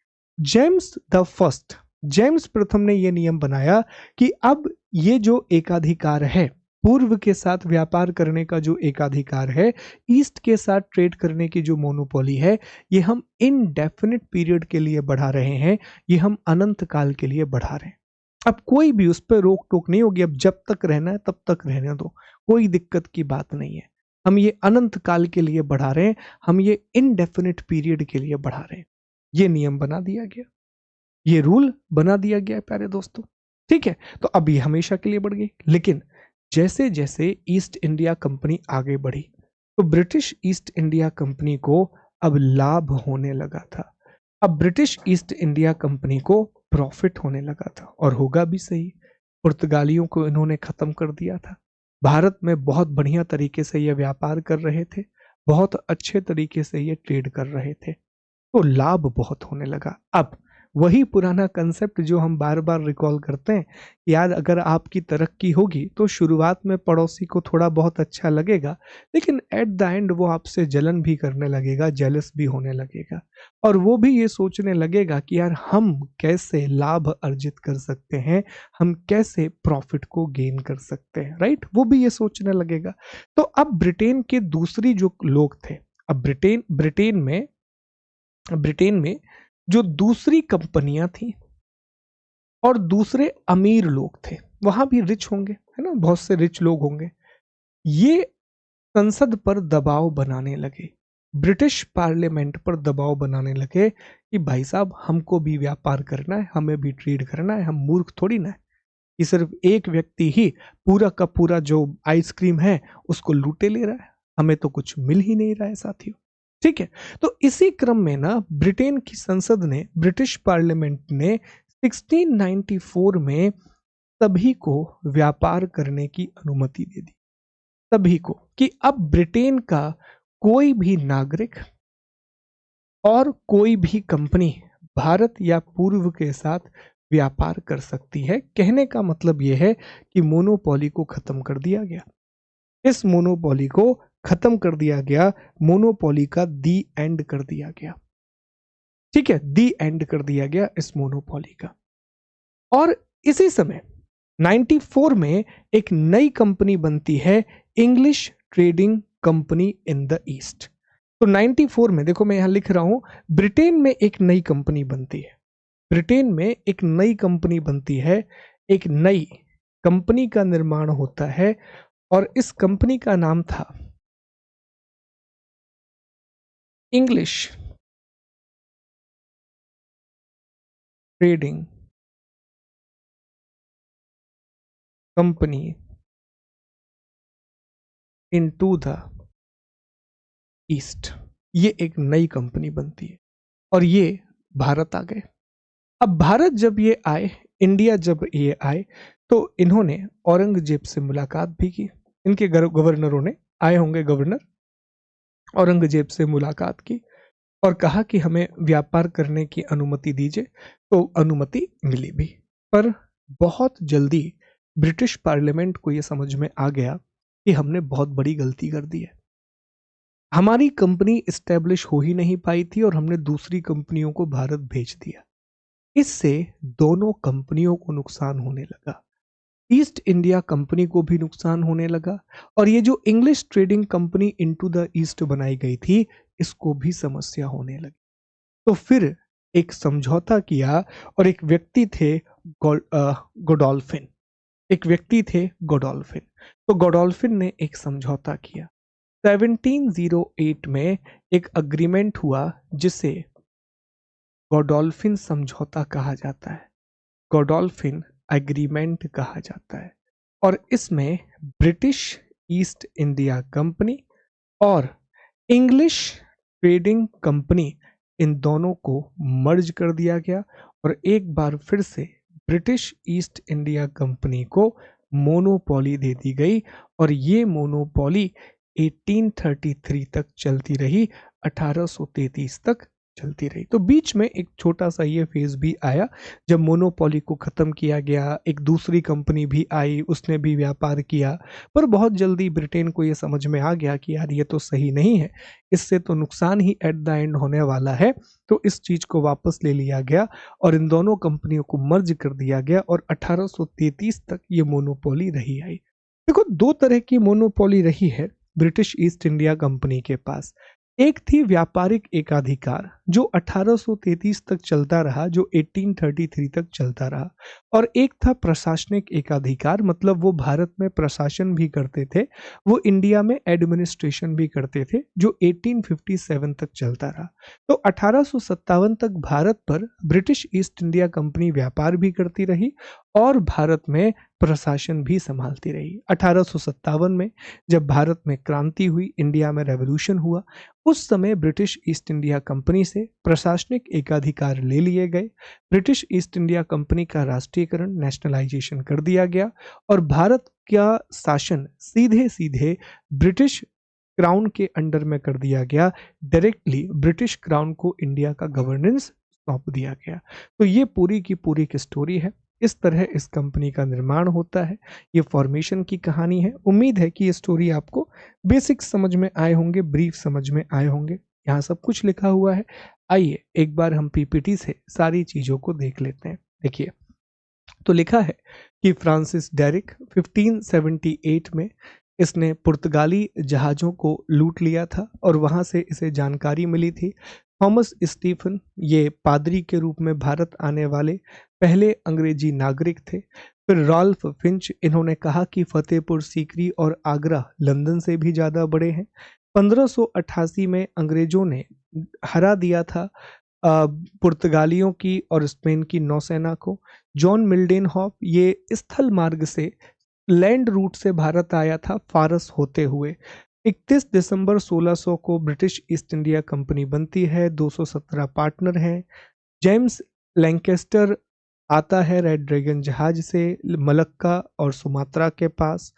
जेम्स प्रथम ने यह नियम बनाया कि अब ये जो एकाधिकार है, पूर्व के साथ व्यापार करने का जो एकाधिकार है, ईस्ट के साथ ट्रेड करने की जो मोनोपोली है, ये हम इनडेफिनिट पीरियड के लिए बढ़ा रहे हैं, ये हम अनंत काल के लिए बढ़ा रहे हैं। अब कोई भी उस पर रोक टोक नहीं होगी। अब जब तक रहना है तब तक रहने दो, कोई दिक्कत की बात नहीं है। हम ये अनंत काल के लिए बढ़ा रहे हैं, हम ये इनडेफिनिट पीरियड के लिए बढ़ा रहे हैं। ये नियम बना दिया गया। ये रूल बना दिया गया है प्यारे दोस्तों। ठीक है, तो अब ये हमेशा के लिए बढ़ गई। लेकिन जैसे जैसे ईस्ट इंडिया कंपनी आगे बढ़ी तो ब्रिटिश ईस्ट इंडिया कंपनी को अब लाभ होने लगा था। अब ब्रिटिश ईस्ट इंडिया कंपनी को प्रॉफिट होने लगा था, और होगा भी सही। पुर्तगालियों को इन्होंने खत्म कर दिया था। भारत में बहुत बढ़िया तरीके से ये व्यापार कर रहे थे, बहुत अच्छे तरीके से ये ट्रेड कर रहे थे, तो लाभ बहुत होने लगा। अब वही पुराना कंसेप्ट जो हम बार बार रिकॉल करते हैं, यार अगर आपकी तरक्की होगी तो शुरुआत में पड़ोसी को थोड़ा बहुत अच्छा लगेगा, लेकिन एट द एंड वो आपसे जलन भी करने लगेगा, जेलस भी होने लगेगा, और वो भी ये सोचने लगेगा कि यार हम कैसे लाभ अर्जित कर सकते हैं, हम कैसे प्रॉफिट को गेन कर सकते हैं, राइट? वो भी ये सोचने लगेगा। तो अब ब्रिटेन के दूसरी जो लोग थे, अब ब्रिटेन में जो दूसरी कंपनियां थी और दूसरे अमीर लोग थे, वहां भी रिच होंगे, है ना, बहुत से रिच लोग होंगे, ये संसद पर दबाव बनाने लगे, ब्रिटिश पार्लियामेंट पर दबाव बनाने लगे कि भाई साहब हमको भी व्यापार करना है, हमें भी ट्रेड करना है, हम मूर्ख थोड़ी ना है कि सिर्फ एक व्यक्ति ही पूरा का पूरा जो आइसक्रीम है उसको लूटे ले रहा है, हमें तो कुछ मिल ही नहीं रहा है साथियों। ठीक है, तो इसी क्रम में ना ब्रिटेन की संसद ने, ब्रिटिश पार्लियामेंट ने 1694 में सभी को व्यापार करने की अनुमति दे दी, सभी को, कि अब ब्रिटेन का कोई भी नागरिक और कोई भी कंपनी भारत या पूर्व के साथ व्यापार कर सकती है। कहने का मतलब यह है कि मोनोपोली को खत्म कर दिया गया, इस मोनोपोली को खत्म कर दिया गया, मोनोपोली का दी एंड कर दिया गया। ठीक है, दी एंड कर दिया गया इस मोनोपोली का। और इसी समय 94 में एक नई कंपनी बनती है, English trading company in the east. तो 94 में देखो, मैं यहां लिख रहा हूं, ब्रिटेन में एक नई कंपनी बनती है, ब्रिटेन में एक नई कंपनी बनती है, एक नई कंपनी का निर्माण होता है, और इस कंपनी का नाम था English trading company into the east. ये एक नई कंपनी बनती है और ये भारत आ गए। अब भारत जब ये आए, इंडिया जब ये आए, तो इन्होंने औरंगजेब से मुलाकात भी की, इनके गवर्नरों ने, आए होंगे गवर्नर, औरंगजेब से मुलाकात की और कहा कि हमें व्यापार करने की अनुमति दीजिए, तो अनुमति मिली भी। पर बहुत जल्दी ब्रिटिश पार्लियामेंट को यह समझ में आ गया कि हमने बहुत बड़ी गलती कर दी है, हमारी कंपनी इस्टेब्लिश हो ही नहीं पाई थी और हमने दूसरी कंपनियों को भारत भेज दिया। इससे दोनों कंपनियों को नुकसान होने लगा, ईस्ट इंडिया कंपनी को भी नुकसान होने लगा, और ये जो English trading company into the east बनाई गई थी, इसको भी समस्या होने लगी। तो फिर एक समझौता किया, और एक व्यक्ति थे गोडोल्फिन, एक व्यक्ति थे गोडोल्फिन। तो गोडोल्फिन ने एक समझौता किया। 1708 में एक अग्रीमेंट हुआ जिसे गोडोल्फिन समझौता कहा जाता है, गोडोल्फिन एग्रीमेंट कहा जाता है। और इसमें ब्रिटिश ईस्ट इंडिया कंपनी और इंग्लिश ट्रेडिंग कंपनी, इन दोनों को मर्ज कर दिया गया, और एक बार फिर से ब्रिटिश ईस्ट इंडिया कंपनी को मोनोपोली दे दी गई, और ये मोनोपोली 1833 तक चलती रही, 1833 तक चलती रही। तो बीच में एक छोटा सा ये फेज भी आया जब मोनोपोली को खत्म किया गया, एक दूसरी कंपनी भी आई, उसने भी व्यापार किया, पर बहुत जल्दी ब्रिटेन को ये समझ में आ गया कि यार ये तो सही नहीं है, इससे तो नुकसान ही एट द एंड होने वाला है। तो इस चीज को वापस ले लिया गया और इन दोनों कंपनियों को मर्ज कर दिया गया, और 1833 तक ये मोनोपोली रही आई। देखो, दो तरह की मोनोपोली रही है ब्रिटिश ईस्ट इंडिया कंपनी के पास। एक थी व्यापारिक एकाधिकार, जो 1833 तक चलता रहा, जो 1833 तक चलता रहा। और एक था प्रशासनिक एकाधिकार, मतलब वो भारत में प्रशासन भी करते थे, वो इंडिया में एडमिनिस्ट्रेशन भी करते थे, जो 1857 तक चलता रहा। तो 1857 तक भारत पर ब्रिटिश ईस्ट इंडिया कंपनी व्यापार भी करती रही और भारत में प्रशासन भी संभालती रही। 1857 में जब भारत में क्रांति हुई, इंडिया में रेवोल्यूशन हुआ, उस समय ब्रिटिश ईस्ट इंडिया कंपनी से प्रशासनिक एकाधिकार ले लिए गए। ब्रिटिश ईस्ट इंडिया कंपनी का राष्ट्रीयकरण, नेशनलाइजेशन कर दिया गया और भारत का शासन सीधे सीधे ब्रिटिश क्राउन के अंडर में कर दिया गया। डायरेक्टली ब्रिटिश क्राउन को इंडिया का गवर्नेंस सौंप दिया गया। तो ये पूरी की पूरी की स्टोरी है। इस तरह इस कंपनी का निर्माण होता है, ये फॉर्मेशन की कहानी है। उम्मीद है कि ये स्टोरी आपको बेसिक समझ में आए होंगे, ब्रीफ समझ में आए होंगे। यहाँ सब कुछ लिखा हुआ है। आइए एक बार हम पीपीटी से सारी चीजों को देख लेते हैं। देखिए, तो लिखा है कि फ्रांसिस ड्यूरिक 1578 में इसने पुर्तगाली जहाज़ों को लूट लिया था और वहाँ से इसे जानकारी मिली थी। थॉमस स्टीफन ये पादरी के रूप में भारत आने वाले पहले अंग्रेजी नागरिक थे। फिर रॉल्फ फिंच, इन्होंने कहा कि फतेहपुर सीकरी और आगरा लंदन से भी ज़्यादा बड़े हैं। 1588 में अंग्रेजों ने हरा दिया था पुर्तगालियों की और स्पेन की नौसेना को। जॉन मिल्डेनहॉफ ये स्थल मार्ग से लैंड रूट से भारत आया था, फारस होते हुए। 31 दिसंबर 1600 को ब्रिटिश ईस्ट इंडिया कंपनी बनती है। 217 पार्टनर हैं। जेम्स लैंकेस्टर आता है रेड ड्रैगन जहाज से मलक्का और सुमात्रा के पास।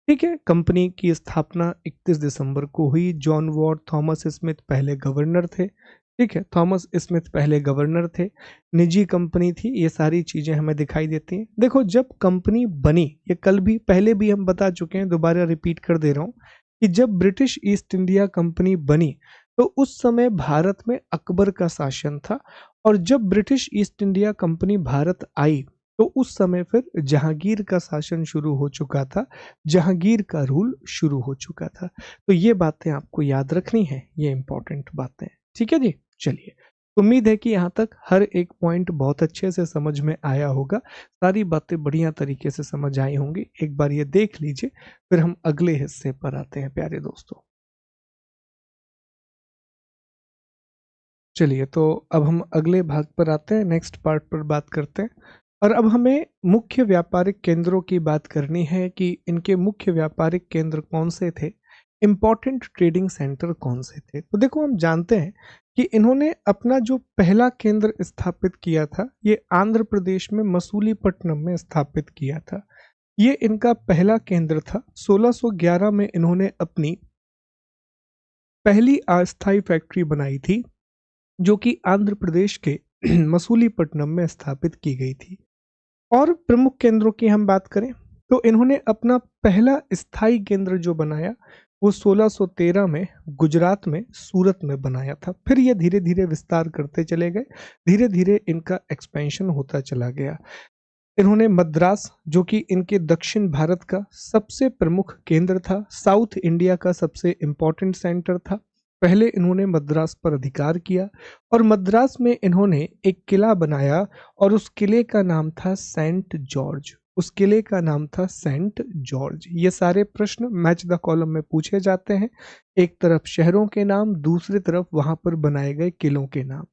ठीक है, कंपनी की स्थापना 31 दिसंबर को हुई। जॉन वॉर्ड थॉमस स्मिथ पहले गवर्नर थे। ठीक है, थॉमस स्मिथ पहले गवर्नर थे। निजी कंपनी थी। ये सारी चीजें हमें दिखाई देती हैं। देखो, जब कंपनी बनी, ये कल भी पहले भी हम बता चुके हैं, दोबारा रिपीट कर दे रहा हूं कि जब ब्रिटिश ईस्ट इंडिया कंपनी बनी तो उस समय भारत में अकबर का शासन था और जब British East India company Bharat आई तो उस समय फिर जहांगीर का शासन शुरू हो चुका था, जहांगीर का रूल शुरू हो चुका था। तो ये बातें आपको याद रखनी है, ये इंपॉर्टेंट बातें। ठीक है जी, चलिए। उम्मीद है कि यहाँ तक हर एक पॉइंट बहुत अच्छे से समझ में आया होगा, सारी बातें बढ़िया तरीके से समझ आई होंगी। एक बार ये देख लीजिए, फिर हम अगले हिस्से पर आते हैं प्यारे दोस्तों। चलिए, तो अब हम अगले भाग पर आते हैं, नेक्स्ट पार्ट पर बात करते हैं। और अब हमें मुख्य व्यापारिक केंद्रों की बात करनी है कि इनके मुख्य व्यापारिक केंद्र कौन से थे, इंपॉर्टेंट ट्रेडिंग सेंटर कौन से थे। तो देखो, हम जानते हैं कि इन्होंने अपना जो पहला केंद्र स्थापित किया था, ये आंध्र प्रदेश में मसूलीपट्टनम में स्थापित किया था। ये इनका पहला केंद्र था। 1611 में इन्होंने अपनी पहली अस्थायी फैक्ट्री बनाई थी, जो कि आंध्र प्रदेश के मसूलीपट्टनम में स्थापित की गई थी। और प्रमुख केंद्रों की हम बात करें तो इन्होंने अपना पहला स्थायी केंद्र जो बनाया वो 1613 में गुजरात में सूरत में बनाया था। फिर ये धीरे धीरे विस्तार करते चले गए, धीरे धीरे इनका एक्सपेंशन होता चला गया। इन्होंने मद्रास, जो कि इनके दक्षिण भारत का सबसे प्रमुख केंद्र था, साउथ इंडिया का सबसे इम्पोर्टेंट सेंटर था, पहले इन्होंने मद्रास पर अधिकार किया और मद्रास में इन्होंने एक किला बनाया और उस किले का नाम था सेंट जॉर्ज। उस किले का नाम था सेंट जॉर्ज। ये सारे प्रश्न मैच द कॉलम में पूछे जाते हैं। एक तरफ शहरों के नाम, दूसरी तरफ वहां पर बनाए गए किलों के नाम।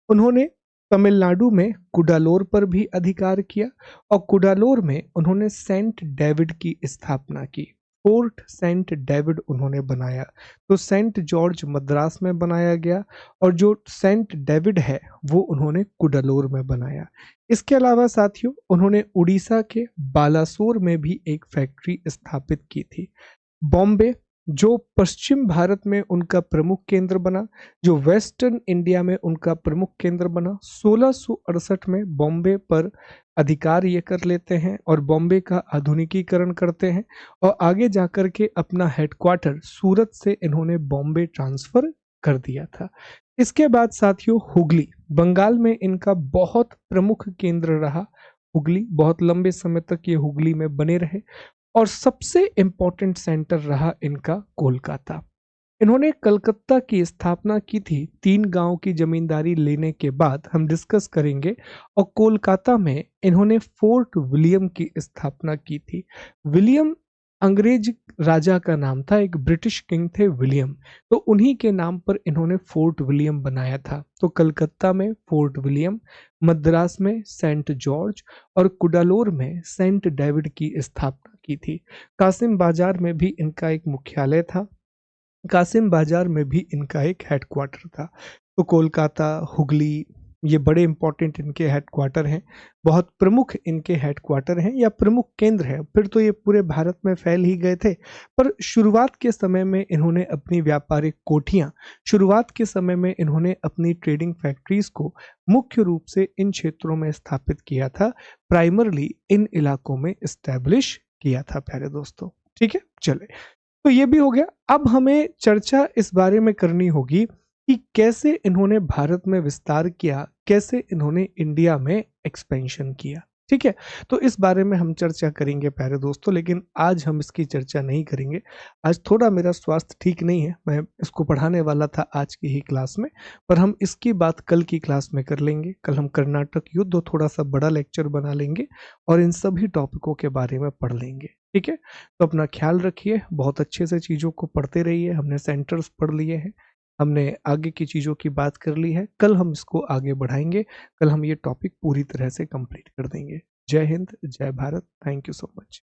उन्होंने तमिलनाडु में कुडालोर पर भी अधिकार किया और कुडालोर में उन्होंने सेंट डेविड की स्थापना की। फोर्ट सेंट डेविड उन्होंने बनाया। तो सेंट जॉर्ज मद्रास में बनाया गया और जो सेंट डेविड है वो उन्होंने कुडालोर में बनाया। इसके अलावा साथियों, उन्होंने उड़ीसा के बालासोर में भी एक फैक्ट्री स्थापित की थी। बॉम्बे, जो पश्चिम भारत में उनका प्रमुख केंद्र बना, जो वेस्टर्न इंडिया में उनका प्रमुख केंद्र बना, 1668 में बॉम्बे पर अधिकार ये कर लेते हैं और बॉम्बे का आधुनिकीकरण करते हैं और आगे जाकर के अपना हेडक्वार्टर सूरत से इन्होंने बॉम्बे ट्रांसफर कर दिया था। इसके बाद साथियों, हुगली, बंगाल में इनका बहुत प्रमुख केंद्र रहा। हुगली, बहुत लंबे समय तक ये हुगली में बने रहे और सबसे इंपॉर्टेंट सेंटर रहा इनका कोलकाता। इन्होंने कलकत्ता की स्थापना की थी 3 गाँव की ज़मींदारी लेने के बाद, हम डिस्कस करेंगे। और कोलकाता में इन्होंने फोर्ट विलियम की स्थापना की थी। विलियम अंग्रेज राजा का नाम था, एक ब्रिटिश किंग थे विलियम, तो उन्हीं के नाम पर इन्होंने फोर्ट विलियम बनाया था। तो कलकत्ता में फोर्ट विलियम, मद्रास में सेंट जॉर्ज और कुडालोर में सेंट डेविड की स्थापना की थी। कासिम बाजार में भी इनका एक मुख्यालय था। कासिम बाजार में भी इनका एक हेडक्वार्टर था। तो कोलकाता, हुगली, ये बड़े इंपॉर्टेंट इनके हेडक्वार्टर हैं, बहुत प्रमुख इनके हेडक्वार्टर हैं या प्रमुख केंद्र हैं। फिर तो ये पूरे भारत में फैल ही गए थे, पर शुरुआत के समय में इन्होंने अपनी व्यापारिक कोठियां, शुरुआत के समय में इन्होंने अपनी ट्रेडिंग फैक्ट्रीज को मुख्य रूप से इन क्षेत्रों में स्थापित किया था, प्राइमरली इन इलाकों में इस्टेब्लिश किया था प्यारे दोस्तों। ठीक है, चले, तो ये भी हो गया। अब हमें चर्चा इस बारे में करनी होगी कि कैसे इन्होंने भारत में विस्तार किया, कैसे इन्होंने इंडिया में एक्सपेंशन किया। ठीक है, तो इस बारे में हम चर्चा करेंगे प्यारे दोस्तों, लेकिन आज हम इसकी चर्चा नहीं करेंगे। आज थोड़ा मेरा स्वास्थ्य ठीक नहीं है, मैं इसको पढ़ाने वाला था आज की ही क्लास में, पर हम इसकी बात कल की क्लास में कर लेंगे। कल हम कर्नाटक युद्ध थोड़ा सा बड़ा लेक्चर बना लेंगे और इन सभी टॉपिकों के बारे में पढ़ लेंगे। ठीक है, तो अपना ख्याल रखिए, बहुत अच्छे से चीज़ों को पढ़ते रहिए। हमने सेंटर्स पढ़ लिए हैं, हमने आगे की चीज़ों की बात कर ली है, कल हम इसको आगे बढ़ाएंगे। कल हम ये टॉपिक पूरी तरह से कंप्लीट कर देंगे। जय हिंद, जय Bharat, thank you so much.